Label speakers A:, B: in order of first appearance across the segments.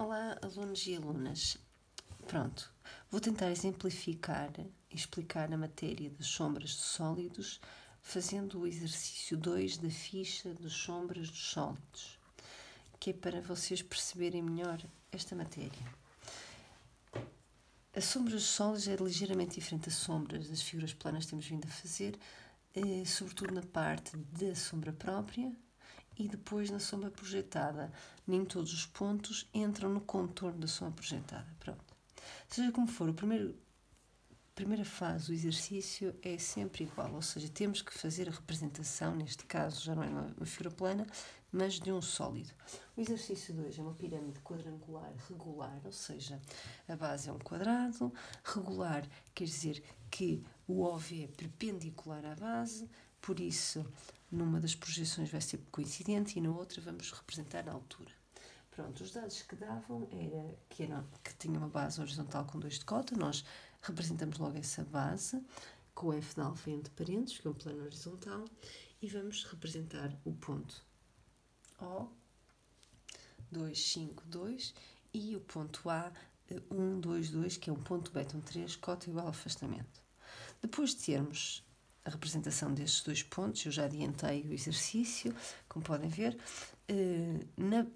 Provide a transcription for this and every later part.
A: Olá, alunos e alunas. Pronto, vou tentar exemplificar e explicar a matéria das sombras de sólidos fazendo o exercício 2 da ficha das sombras dos sólidos, que é para vocês perceberem melhor esta matéria. A sombra dos sólidos é ligeiramente diferente das sombras das figuras planas que temos vindo a fazer, sobretudo na parte da sombra própria e depois na sombra projetada. Nem todos os pontos entram no contorno da sombra projetada. Pronto. Seja como for, a primeira fase do exercício é sempre igual, ou seja, temos que fazer a representação, neste caso já não é uma figura plana, mas de um sólido. O exercício 2 é uma pirâmide quadrangular regular, ou seja, a base é um quadrado, regular quer dizer que o OV é perpendicular à base, por isso numa das projeções vai ser coincidente e na outra vamos representar a altura. Pronto, os dados que davam era que tinha uma base horizontal com 2 de cota, nós representamos logo essa base com o f de alfa entre parênteses, que é um plano horizontal, e vamos representar o ponto O, 2, 5, 2, e o ponto A, 1, 2, 2, que é um ponto beta 3, cota igual ao afastamento. Depois de termos a representação destes dois pontos, eu já adiantei o exercício, como podem ver,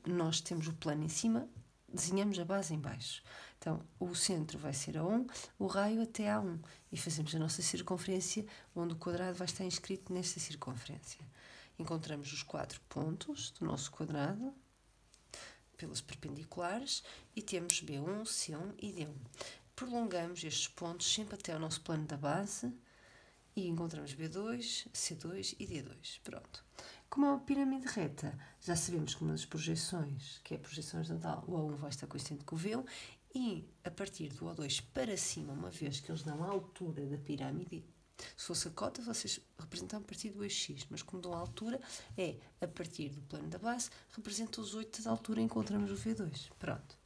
A: nós temos o plano em cima, desenhamos a base em baixo. Então, o centro vai ser a 1, o raio até a 1, e fazemos a nossa circunferência, onde o quadrado vai estar inscrito nesta circunferência. Encontramos os 4 pontos do nosso quadrado, pelas perpendiculares, e temos B1, C1 e D1. Prolongamos estes pontos sempre até ao nosso plano da base, e encontramos B2, C2 e D2. Pronto. Como é uma pirâmide reta, já sabemos que uma das projeções, que é a projeção horizontal, o A1 vai estar coincidente com o V1, e a partir do O2 para cima, uma vez que eles dão a altura da pirâmide, se fosse a cota, vocês representam a partir do eixo X, mas como dão a altura, é a partir do plano da base, representa os 8 da altura e encontramos o V2. Pronto.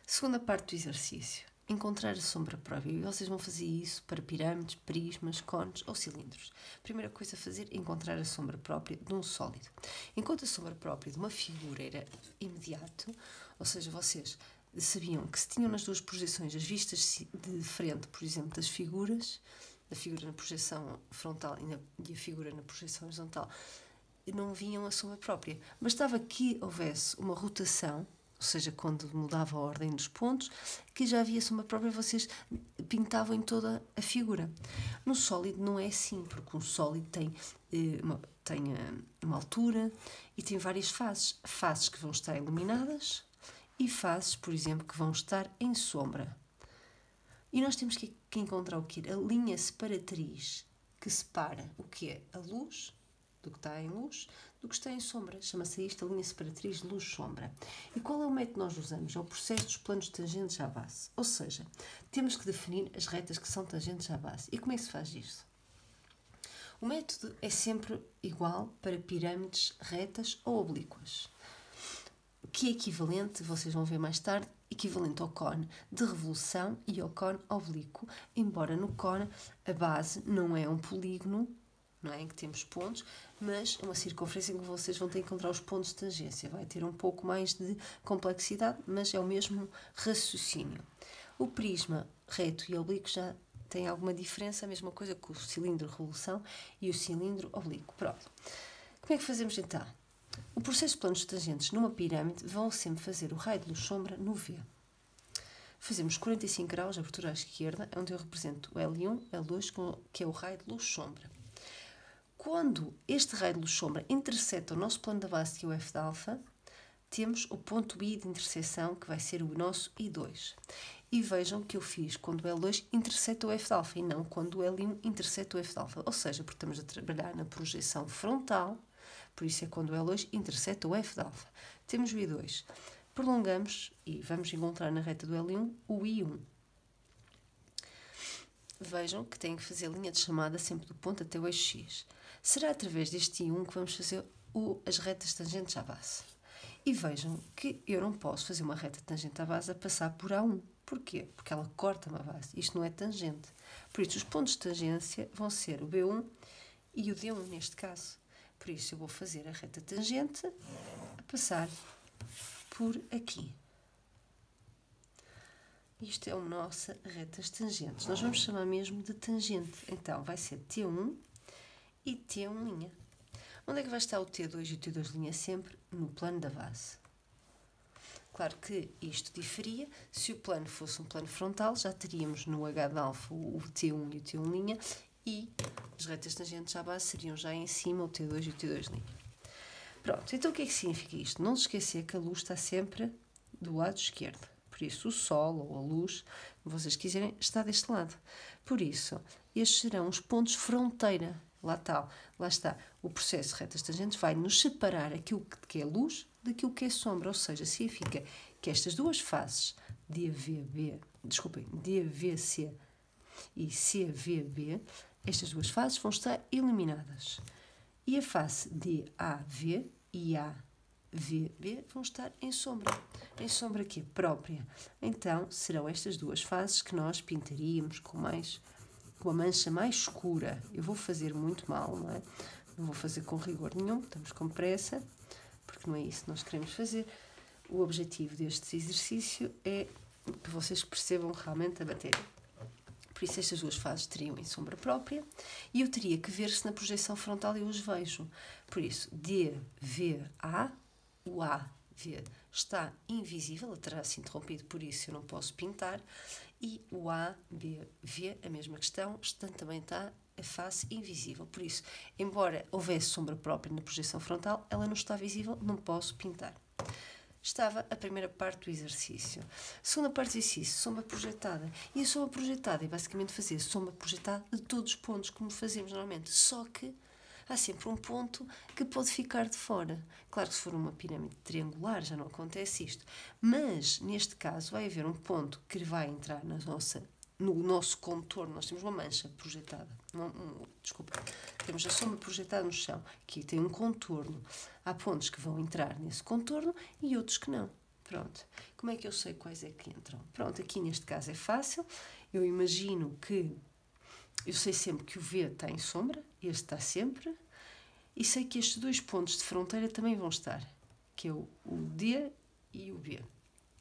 A: Segunda parte do exercício. Encontrar a sombra própria. E vocês vão fazer isso para pirâmides, prismas, cones ou cilindros. A primeira coisa a fazer é encontrar a sombra própria de um sólido. Enquanto a sombra própria de uma figura era imediato, ou seja, vocês sabiam que se tinham nas duas projeções as vistas de frente, por exemplo, das figuras, a figura na projeção frontal e a figura na projeção horizontal, não viam a sombra própria. Bastava que houvesse uma rotação, ou seja, quando mudava a ordem dos pontos, que já havia sombra própria, vocês pintavam em toda a figura. No sólido não é assim, porque um sólido tem uma altura e tem várias fases. Fases que vão estar iluminadas e fases, por exemplo, que vão estar em sombra. E nós temos que encontrar o quê? A linha separatriz que separa o que é a luz, do que está em luz, do que está em sombra. Chama-se isto a linha separatriz luz-sombra. E qual é o método que nós usamos? É o processo dos planos tangentes à base. Ou seja, temos que definir as retas que são tangentes à base. E como é que se faz isto? O método é sempre igual para pirâmides retas ou oblíquas, que é equivalente, vocês vão ver mais tarde, equivalente ao cone de revolução e ao cone oblíquo, embora no cone a base não é um polígono, não é, em que temos pontos, mas uma circunferência em que vocês vão ter que encontrar os pontos de tangência. Vai ter um pouco mais de complexidade, mas é o mesmo raciocínio. O prisma reto e oblíquo já tem alguma diferença, a mesma coisa que o cilindro revolução e o cilindro oblíquo. Pronto. Como é que fazemos então? O processo de planos tangentes numa pirâmide vão sempre fazer o raio de luz-sombra no V. Fazemos 45 graus, abertura à esquerda, onde eu represento o L1, L2, que é o raio de luz-sombra. Quando este raio de luz-sombra interseta o nosso plano da base, que é o f de alfa, temos o ponto I de interseção, que vai ser o nosso I2. E vejam que eu fiz quando o L2 interseta o f de alfa e não quando o L1 interseta o f de alfa. Ou seja, porque estamos a trabalhar na projeção frontal, por isso é quando o L2 interseta o f de alfa. Temos o I2. Prolongamos e vamos encontrar na reta do L1 o I1. Vejam que têm que fazer a linha de chamada sempre do ponto até o eixo X. Será através deste I1 que vamos fazer as retas tangentes à base. E vejam que eu não posso fazer uma reta tangente à base a passar por A1. Porquê? Porque ela corta-me a base. Isto não é tangente. Por isso, os pontos de tangência vão ser o B1 e o D1, neste caso. Por isso, eu vou fazer a reta tangente a passar por aqui. Isto é a nossa reta tangentes. Nós vamos chamar mesmo de tangente. Então, vai ser T1 e T1'. Onde é que vai estar o T2 e o T2' sempre? No plano da base. Claro que isto diferia. Se o plano fosse um plano frontal, já teríamos no H de alfa o T1 e o T1' e as retas tangentes à base seriam já em cima o T2 e o T2'. Pronto, então o que é que significa isto? Não se esquecer que a luz está sempre do lado esquerdo. Por isso, o Sol ou a luz, como vocês quiserem, está deste lado. Por isso, estes serão os pontos fronteira. Lá está. O processo de retas tangentes vai nos separar aquilo que é luz daquilo que é sombra. Ou seja, significa que estas duas faces, DVC e CVB, estas duas faces vão estar eliminadas. E a face DAV e AVB vão estar em sombra. Em sombra aqui própria. Então, serão estas duas faces que nós pintaríamos com a mancha mais escura. Eu vou fazer muito mal, não é? Não vou fazer com rigor nenhum, estamos com pressa, porque não é isso que nós queremos fazer. O objetivo deste exercício é que vocês percebam realmente a matéria. Por isso, estas duas fases teriam em sombra própria e eu teria que ver se na projeção frontal eu os vejo. Por isso, DVA, o AV está invisível, ele terá se interrompido, por isso eu não posso pintar. E o ABV, a mesma questão, também está a face invisível. Por isso, embora houvesse sombra própria na projeção frontal, ela não está visível, não posso pintar. Estava a primeira parte do exercício. A segunda parte do exercício, sombra projetada. E a sombra projetada é basicamente fazer sombra projetada de todos os pontos, como fazemos normalmente. Só que há sempre um ponto que pode ficar de fora. Claro que se for uma pirâmide triangular já não acontece isto. Mas, neste caso, vai haver um ponto que vai entrar no nosso contorno. Nós temos uma mancha projetada. Temos a sombra projetada no chão, que tem um contorno. Há pontos que vão entrar nesse contorno e outros que não. Pronto. Como é que eu sei quais é que entram? Pronto, aqui neste caso é fácil. Eu imagino que eu sei sempre que o V está em sombra, este está sempre, e sei que estes dois pontos de fronteira também vão estar, que é o D e o B,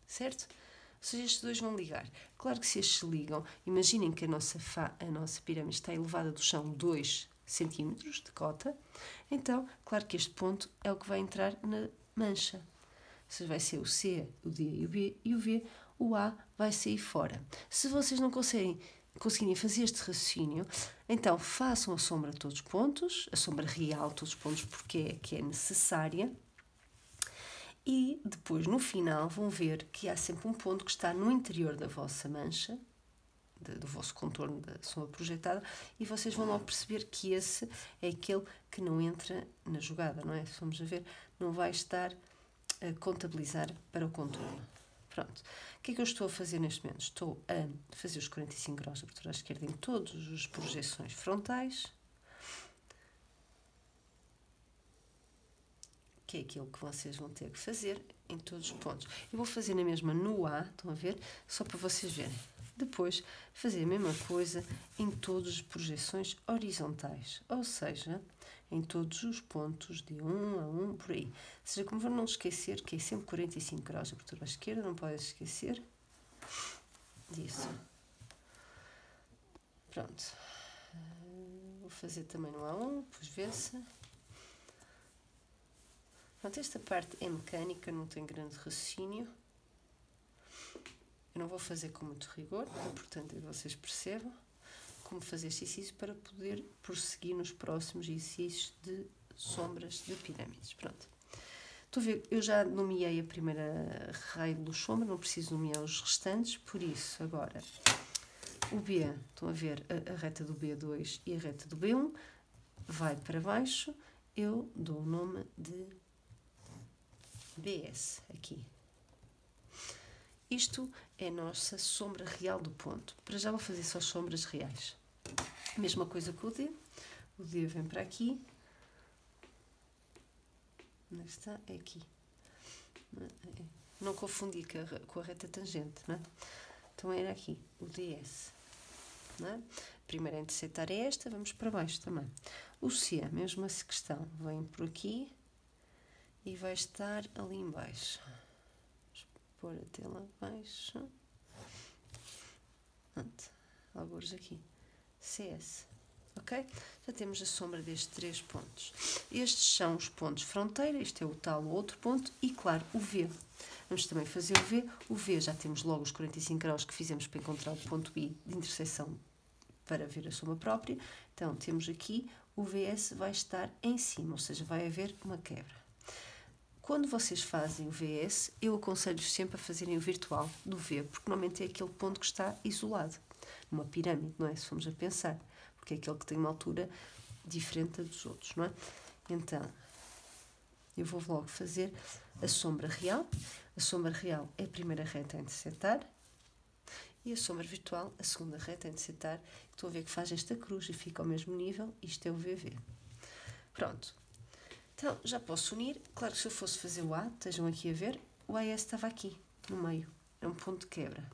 A: certo? Ou seja, estes dois vão ligar. Claro que se estes se ligam, imaginem que a nossa pirâmide está elevada do chão 2 centímetros de cota, então, claro que este ponto é o que vai entrar na mancha. Ou seja, vai ser o C, o D e o B, e o V, o A vai sair fora. Se vocês não conseguirem fazer este raciocínio, então façam a sombra a todos os pontos, a sombra real a todos os pontos, porque é necessária, e depois, no final, vão ver que há sempre um ponto que está no interior da vossa mancha, do vosso contorno da sombra projetada, e vocês vão logo perceber que esse é aquele que não entra na jogada, não é? Se vamos a ver, não vai estar a contabilizar para o contorno. Pronto. O que é que eu estou a fazer neste momento? Estou a fazer os 45 graus de abertura à esquerda em todas as projeções frontais, que é aquilo que vocês vão ter que fazer em todos os pontos. Eu vou fazer na mesma no A, estão a ver? Só para vocês verem. Depois, fazer a mesma coisa em todas as projeções horizontais, ou seja, em todos os pontos de 1 a 1, por aí. Ou seja, como vão não esquecer que é sempre 45 graus de abertura à esquerda, não podem esquecer disso. Pronto. Vou fazer também no A1, depois vê-se. Pronto, esta parte é mecânica, não tem grande raciocínio. Eu não vou fazer com muito rigor, é importante que vocês percebam como fazer este exercício para poder prosseguir nos próximos exercícios de sombras de pirâmides. Pronto. Estou a ver, eu já nomeei a primeira raio de luz sombra, não preciso nomear os restantes, por isso, agora, o B, estão a ver a reta do B2 e a reta do B1, vai para baixo, eu dou o nome de BS, aqui. Isto é a nossa sombra real do ponto. Para já vou fazer só sombras reais. Mesma coisa com o D. O D vem para aqui. Onde está? É aqui. Não confundi com a reta tangente, não é? Então era aqui, o DS. Não é? A primeira a interceptar é esta, vamos para baixo também. O C, a mesma questão, vem por aqui e vai estar ali em baixo. pôr até lá abaixo. Pronto, alguns aqui. CS. Ok? Já temos a sombra destes 3 pontos. Estes são os pontos fronteira, este é o tal outro ponto e, claro, o V. Vamos também fazer o V. O V já temos logo os 45 graus que fizemos para encontrar o ponto I de interseção para ver a sombra própria. Então, temos aqui o VS vai estar em cima, ou seja, vai haver uma quebra. Quando vocês fazem o VS, eu aconselho-vos sempre a fazerem o virtual do V, porque normalmente é aquele ponto que está isolado, numa pirâmide, não é? Se formos a pensar, porque é aquele que tem uma altura diferente dos outros, não é? Então, eu vou logo fazer a sombra real. A sombra real é a primeira reta a intersetar e a sombra virtual, a segunda reta a intersetar. Estão a ver que faz esta cruz e fica ao mesmo nível. Isto é o VV. Pronto. Então, já posso unir. Claro que se eu fosse fazer o A, estejam aqui a ver, o AS estava aqui, no meio. É um ponto de quebra.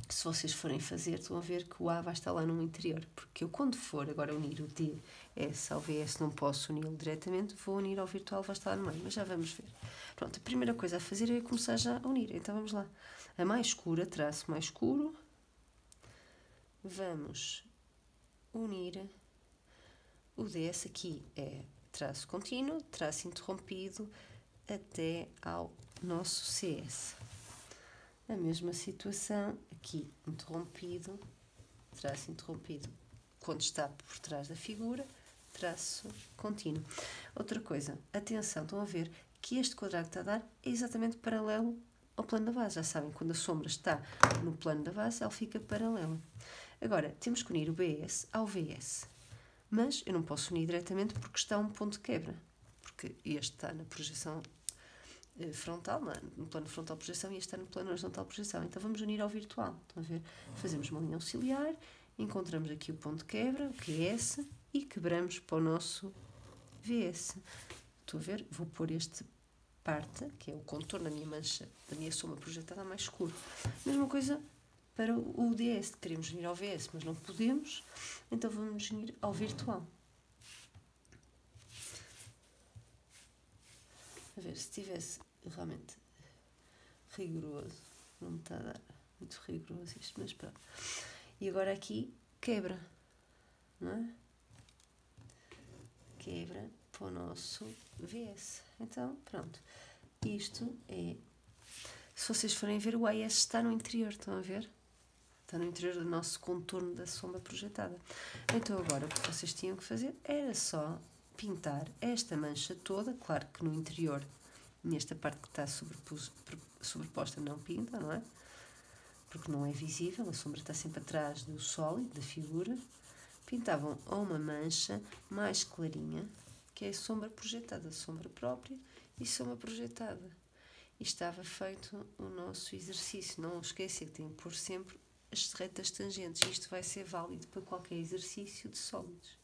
A: Se vocês forem fazer, estão a ver que o A vai estar lá no interior. Porque eu, quando for agora unir o DS ao VS, não posso uni-lo diretamente, vou unir ao virtual, vai estar no meio. Mas já vamos ver. Pronto, a primeira coisa a fazer é começar já a unir. Então, vamos lá. A mais escura, traço mais escuro. Vamos unir. O DS aqui é traço contínuo, traço interrompido, até ao nosso CS. A mesma situação, aqui interrompido, traço interrompido, quando está por trás da figura, traço contínuo. Outra coisa, atenção, estão a ver que este quadrado que está a dar é exatamente paralelo ao plano da base. Já sabem, quando a sombra está no plano da base, ela fica paralela. Agora, temos que unir o BS ao VS. Mas eu não posso unir diretamente porque está um ponto de quebra. Porque este está na projeção frontal, no plano frontal projeção, e este está no plano horizontal projeção. Então vamos unir ao virtual. Estão a ver? Fazemos uma linha auxiliar, encontramos aqui o ponto de quebra, o que é S, e quebramos para o nosso VS. Estão a ver? Vou pôr este parte, que é o contorno da minha mancha, da minha sombra projetada mais escuro. Mesma coisa para o DS, queremos unir ao VS, mas não podemos, então vamos unir ao virtual. A ver, se tivesse realmente rigoroso, não me está a dar muito rigoroso isto, mas pronto. E agora aqui, quebra, não é? Quebra para o nosso VS. Então, pronto. Isto é... Se vocês forem ver, o AS está no interior, estão a ver? Está no interior do nosso contorno da sombra projetada. Então agora o que vocês tinham que fazer era só pintar esta mancha toda. Claro que no interior, nesta parte que está sobreposta, não pinta, não é? Porque não é visível, a sombra está sempre atrás do sólido, da figura. Pintavam uma mancha mais clarinha, que é a sombra projetada, a sombra própria e sombra projetada. E estava feito o nosso exercício. Não esqueça que tem que pôr sempre as retas tangentes. Isto vai ser válido para qualquer exercício de sólidos.